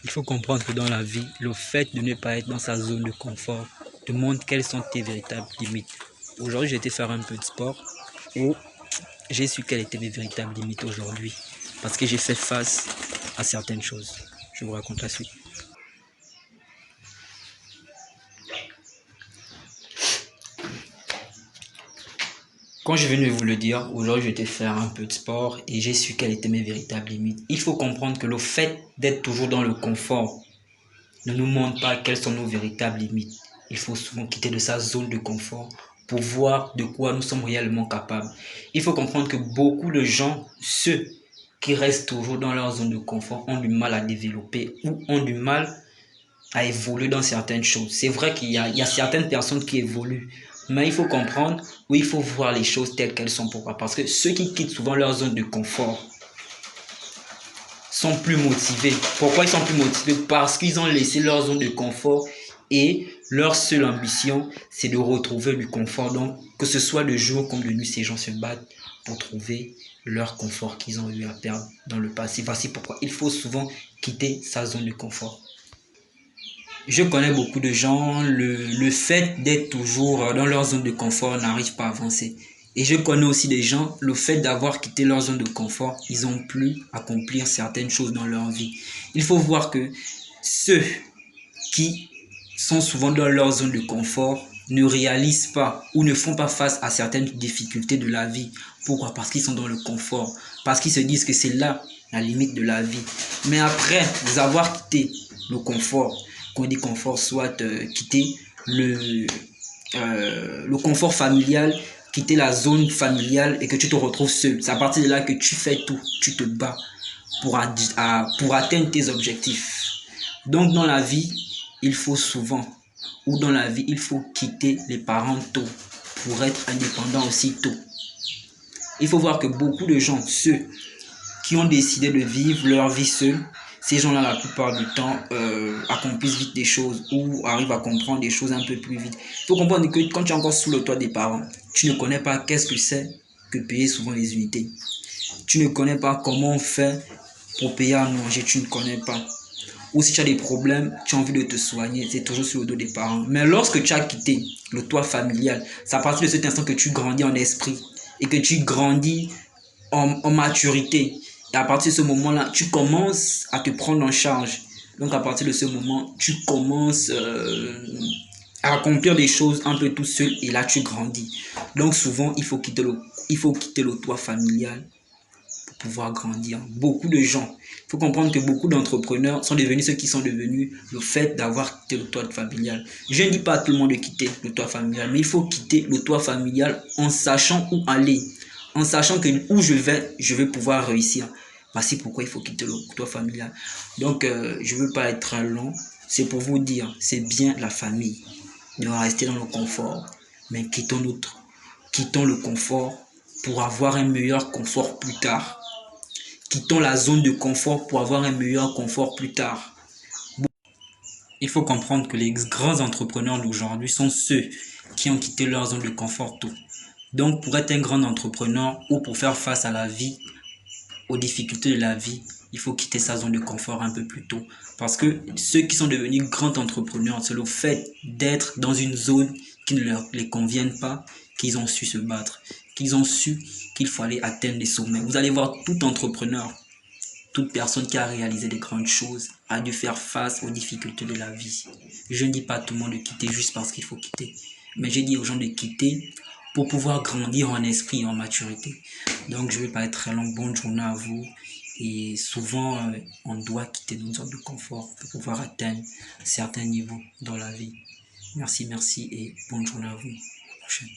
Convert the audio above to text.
Il faut comprendre que dans la vie, le fait de ne pas être dans sa zone de confort te montre quelles sont tes véritables limites. Aujourd'hui, j'ai été faire un peu de sport où j'ai su quelles étaient mes véritables limites aujourd'hui. Parce que j'ai fait face à certaines choses. Je vous raconte la suite. Quand je venais vous le dire, aujourd'hui j'étais faire un peu de sport et j'ai su quelles étaient mes véritables limites. Il faut comprendre que le fait d'être toujours dans le confort ne nous montre pas quelles sont nos véritables limites. Il faut souvent quitter de sa zone de confort pour voir de quoi nous sommes réellement capables. Il faut comprendre que beaucoup de gens, ceux qui restent toujours dans leur zone de confort, ont du mal à développer ou ont du mal à évoluer dans certaines choses. C'est vrai qu'il y a certaines personnes qui évoluent, mais il faut comprendre ou il faut voir les choses telles qu'elles sont. Pourquoi? Parce que ceux qui quittent souvent leur zone de confort sont plus motivés. Pourquoi ils sont plus motivés? Parce qu'ils ont laissé leur zone de confort et leur seule ambition, c'est de retrouver du confort. Donc, que ce soit de jour comme de nuit, ces gens se battent pour trouver leur confort qu'ils ont eu à perdre dans le passé. Voici pourquoi il faut souvent quitter sa zone de confort. Je connais beaucoup de gens, le fait d'être toujours dans leur zone de confort n'arrive pas à avancer. Et je connais aussi des gens, le fait d'avoir quitté leur zone de confort, ils n'ont plus accomplir certaines choses dans leur vie. Il faut voir que ceux qui sont souvent dans leur zone de confort ne réalisent pas ou ne font pas face à certaines difficultés de la vie. Pourquoi? Parce qu'ils sont dans le confort, parce qu'ils se disent que c'est là la limite de la vie. Mais après avoir quitté le confort, quand on dit confort, soit quitter le confort familial, quitter la zone familiale et que tu te retrouves seul. C'est à partir de là que tu fais tout, tu te bats pour atteindre tes objectifs. Donc dans la vie, il faut souvent, ou dans la vie, il faut quitter les parents tôt pour être indépendant aussi tôt. Il faut voir que beaucoup de gens, ceux qui ont décidé de vivre leur vie seuls, ces gens-là, la plupart du temps, accomplissent vite des choses ou arrivent à comprendre des choses un peu plus vite. Il faut comprendre que quand tu es encore sous le toit des parents, tu ne connais pas qu'est-ce que c'est que payer souvent les unités. Tu ne connais pas comment on fait pour payer à manger, tu ne connais pas. Ou si tu as des problèmes, tu as envie de te soigner, c'est toujours sur le dos des parents. Mais lorsque tu as quitté le toit familial, c'est à partir de cet instant que tu grandis en esprit et que tu grandis en maturité. Et à partir de ce moment-là, tu commences à te prendre en charge. Donc à partir de ce moment, tu commences à accomplir des choses un peu tout seul et là tu grandis. Donc souvent, il faut quitter le toit familial pour pouvoir grandir. Beaucoup de gens, il faut comprendre que beaucoup d'entrepreneurs sont devenus ceux qui sont devenus le fait d'avoir quitté le toit familial. Je ne dis pas à tout le monde de quitter le toit familial, mais il faut quitter le toit familial en sachant où aller, en sachant que où je vais pouvoir réussir. Voici pourquoi il faut quitter le toit familial. Donc, je ne veux pas être très long. C'est pour vous dire, c'est bien la famille. On doit rester dans le confort, mais quittons le confort pour avoir un meilleur confort plus tard. Quittons la zone de confort pour avoir un meilleur confort plus tard. Il faut comprendre que les grands entrepreneurs d'aujourd'hui sont ceux qui ont quitté leur zone de confort tôt. Donc, pour être un grand entrepreneur ou pour faire face à la vie, aux difficultés de la vie, il faut quitter sa zone de confort un peu plus tôt. Parce que ceux qui sont devenus grands entrepreneurs, c'est le fait d'être dans une zone qui ne leur les convienne pas, qu'ils ont su se battre, qu'ils ont su qu'il fallait atteindre des sommets. Vous allez voir, tout entrepreneur, toute personne qui a réalisé des grandes choses a dû faire face aux difficultés de la vie. Je ne dis pas à tout le monde de quitter juste parce qu'il faut quitter, mais j'ai dit aux gens de quitter pour pouvoir grandir en esprit et en maturité. Donc je ne vais pas être très long. Bonne journée à vous. Et souvent, on doit quitter notre zone de confort pour pouvoir atteindre certains niveaux dans la vie. Merci et bonne journée à vous. À la prochaine.